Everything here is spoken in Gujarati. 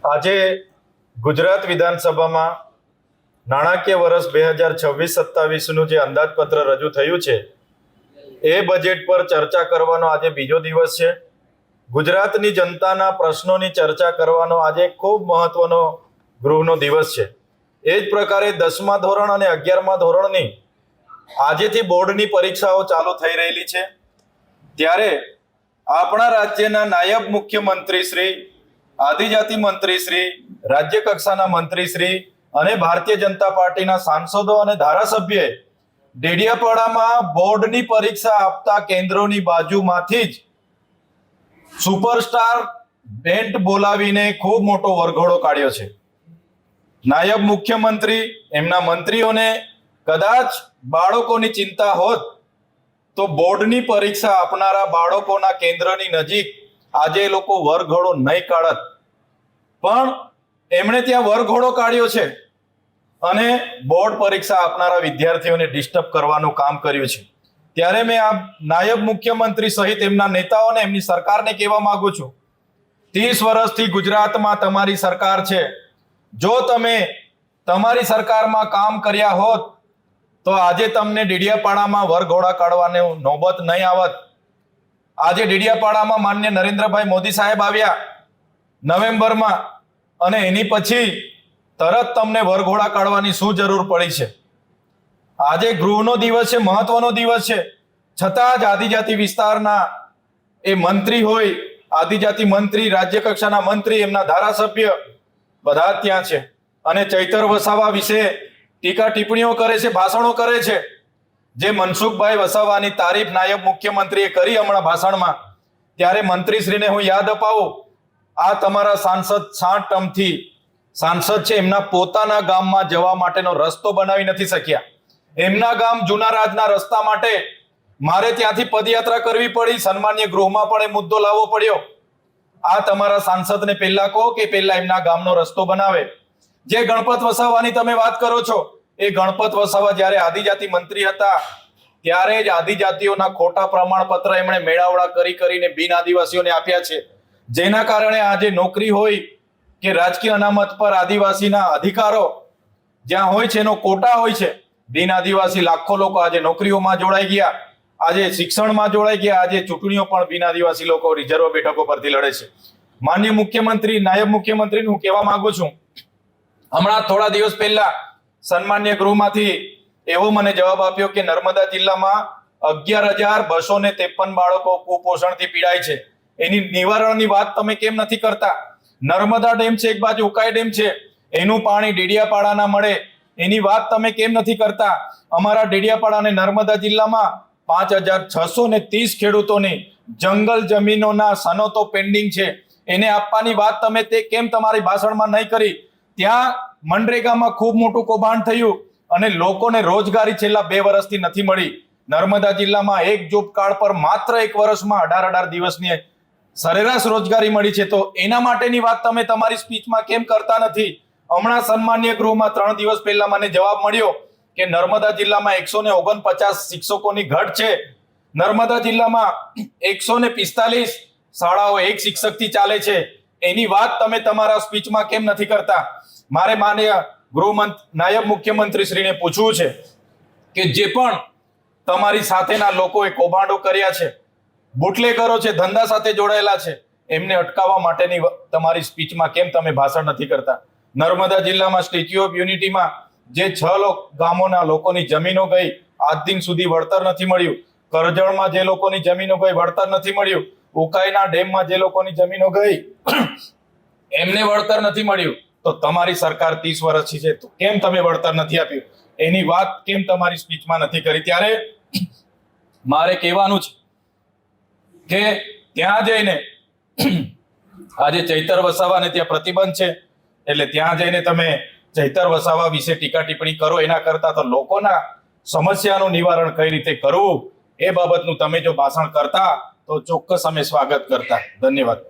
આજે ગુજરાત વિધાનસભામાં નાણાકીય વર્ષ 2026-27નું જે અંદાજપત્ર રજૂ થયું છે એ બજેટ પર ચર્ચા કરવાનો આજે બીજો દિવસ છે. ગુજરાતની જનતાના પ્રશ્નોની ચર્ચા કરવાનો આજે ખૂબ મહત્વનો ગૃહનો દિવસ છે. એ જ પ્રકારે 10મા ધોરણ અને 11મા ધોરણની આજેથી બોર્ડની પરીક્ષાઓ ચાલુ થઈ રહેલી છે. ત્યારે આપણા રાજ્યના નાયબ મુખ્યમંત્રી શ્રી, આદિજાતિ મંત્રી શ્રી, રાજ્ય કક્ષાના મંત્રી શ્રી અને ભારતીય જનતા પાર્ટીના સાંસદો અને ધારાસભ્યોએ ડેડિયાપાડામાં બોર્ડની પરીક્ષા આપતા કેન્દ્રોની બાજુમાંથી જ સુપરસ્ટાર બેન્ડ બોલાવીને ખૂબ મોટો વરઘોડો કાઢ્યો છે. નાયબ મુખ્યમંત્રી, એમના મંત્રીઓને કદાચ બાળકોની ચિંતા હોત તો બોર્ડની પરીક્ષા આપનારા બાળકોના કેન્દ્રની નજીક આજે એ લોકો વરઘોડો નહીં કાઢત, પણ એમણે ત્યાં વરઘોડો કાઢ્યો છે અને બોર્ડ પરીક્ષા આપનારા વિદ્યાર્થીઓને ડિસ્ટર્બ કરવાનું કામ કર્યું છે. ત્યારે મેં આ નાયબ મુખ્યમંત્રી સહિત એમના નેતાઓને, એમની સરકારને કહેવા માંગુ છું, 30 વર્ષથી ગુજરાતમાં તમારી સરકાર છે. જો તમે તમારી સરકારમાં કામ કર્યા હોત તો આજે તમને ડેડિયાપાડામાં વરઘોડા કાઢવાની નોબત નહીં આવત. આજે ડેડિયાપાડામાં માન્ય નરેન્દ્રભાઈ મોદી સાહેબ આવ્યા નવેમ્બરમાં અને એની પછી તરત તમને વરઘોડા કાઢવાની શું જરૂર પડી છે? આજે ગૃહનો દિવસ છે, મહત્વનો દિવસ છે, છતાં જ આદિજાતિ વિસ્તારના એ મંત્રી હોય, આદિજાતિ મંત્રી, રાજ્ય કક્ષાના મંત્રી, એમના ધારાસભ્ય બધા જ ત્યાં છે અને ચૈતર વસાવા વિશે ટીકા ટિપ્પણીઓ કરે છે, ભાષણો કરે છે. જે મનસુખભાઈ વસાવાની તારીફ નાયબ મુખ્યમંત્રીએ કરી હમણાં ભાષણમાં, ત્યારે મંત્રીશ્રીને હું યાદ અપાવું, આ તમારા સાંસદ 60 ટર્મથી સાંસદ છે, એમના પોતાના ગામમાં જવા માટેનો રસ્તો બનાવી નથી શક્યા. એમના ગામ જૂના રાજના રસ્તા માટે મારે ત્યાંથી પદયાત્રા કરવી પડી. સન્માન્ય ગૃહમાં પણ એ મુદ્દો લાવવો પડ્યો. આ તમારા સાંસદને પહેલા કહો કે પહેલા એમના ગામનો રસ્તો બનાવે. જે ગણપત વસાવાની તમે વાત કરો છો, એ ગણપત વસાવા જ્યારે આદિજાતિ મંત્રી હતા ત્યારે જ આદિજાતિઓના ખોટા પ્રમાણપત્ર એમણે મેળાવડા કરીને બિન આદિવાસીઓને આપ્યા છે. જેના કારણે આજે નોકરી હોય કે રાજકીય અનામત પર આદિવાસીના અધિકારો જ્યાં હોય છે એનો કોટા હોય છે. બિન આદિવાસી લાખો લોકો આજે નોકરીઓમાં જોડાઈ ગયા, આજે શિક્ષણમાં જોડાઈ ગયા, આજે ચૂંટણીઓ પણ બિન આદિવાસી લોકો રિઝર્વ બેઠકો પરથી લડે છે. માન્ય મુખ્યમંત્રી, નાયબ મુખ્યમંત્રીને હું કહેવા માંગુ છું, હમણાં થોડા દિવસ પહેલા સન્માન્ય ગૃહમાંથી એવો મને જવાબ આપ્યો કે નર્મદા જિલ્લામાં 11,253 બાળકો કુપોષણથી પીડાય છે. એની નિવારણની વાત તમે કેમ નથી કરતા? નર્મદા ડેમ છે, એક બાજુ ઉકાઈ ડેમ છે, એનું પાણી ડેડિયાપાડાના મળે, એની વાત તમે કેમ નથી કરતા? અમારા ડેડિયાપાડા અને નર્મદા જિલ્લામાં 5,630 ખેડૂતોની જંગલ જમીનોના સનતો પેન્ડિંગ છે, એને આપવાની વાત તમે તે કેમ તમારી ભાષણમાં નહીં કરી? ત્યાં મનરેગામાં ખૂબ મોટું કૌભાંડ થયું અને લોકોને રોજગારી છેલ્લા 2 વર્ષથી નથી મળી. નર્મદા જિલ્લામાં એક જોબ કાર્ડ પર માત્ર 1 વર્ષમાં 18 દિવસની સરેરાશ રોજગારી મળી છે. તો એના માટેની વાત તમે તમારી સ્પીચમાં કેમ કરતા નથી? હમણાં સન્માન્ય ગૃહમાં 3 દિવસ પહેલા મને જવાબ મળ્યો કે નર્મદા જિલ્લામાં 149 શિક્ષકોની ઘટ છે. નર્મદા જિલ્લામાં 145 શાળાઓ એક શિક્ષકથી ચાલે છે. એની વાત તમે તમારા સ્પીચમાં કેમ નથી કરતા? મારે માન્ય નાયબ મુખ્યમંત્રી શ્રીને પૂછવું છે કે જે પણ તમારી સાથેના લોકોએ કૌભાંડો કર્યા છે, બુટલેગરો છે, ધંધા સાથે જોડાયેલા છે, એમને અટકાવવા માટેની તમારી સ્પીચમાં કેમ તમે ભાષણ નથી કરતા? નર્મદા જિલ્લામાં સ્ટેચ્યુ ઓફ યુનિટીમાં જે 6 ગામોના લોકોની જમીનો ગઈ, આજ દિન સુધી વળતર નથી મળ્યું. કરજણમાં જે લોકોની જમીનો ગઈ, વળતર નથી મળ્યું. ઉકાઈના ડેમમાં જે લોકોની જમીનો ગઈ, એમને વળતર નથી મળ્યું. તો તમારી સરકાર 30 વર્ષથી છે, તો કેમ તમે વળતર નથી આપ્યું? એની વાત કેમ તમારી સ્પીચમાં નથી કરી? ત્યારે મારે કહેવાનું છે કે ત્યાં જઈને આજે ચૈતર વસાવાને ત્યાં પ્રતિબંધ છે, એટલે ત્યાં જઈને તમે ચૈતર વસાવા વિશે ટીકા ટિપ્પણી કરો એના કરતા તો લોકોના સમસ્યાનું નિવારણ કઈ રીતે કરવું એ બાબતનું તમે જો ભાષણ કરતા તો ચોક્કસ અમે સ્વાગત કરતા. ધન્યવાદ.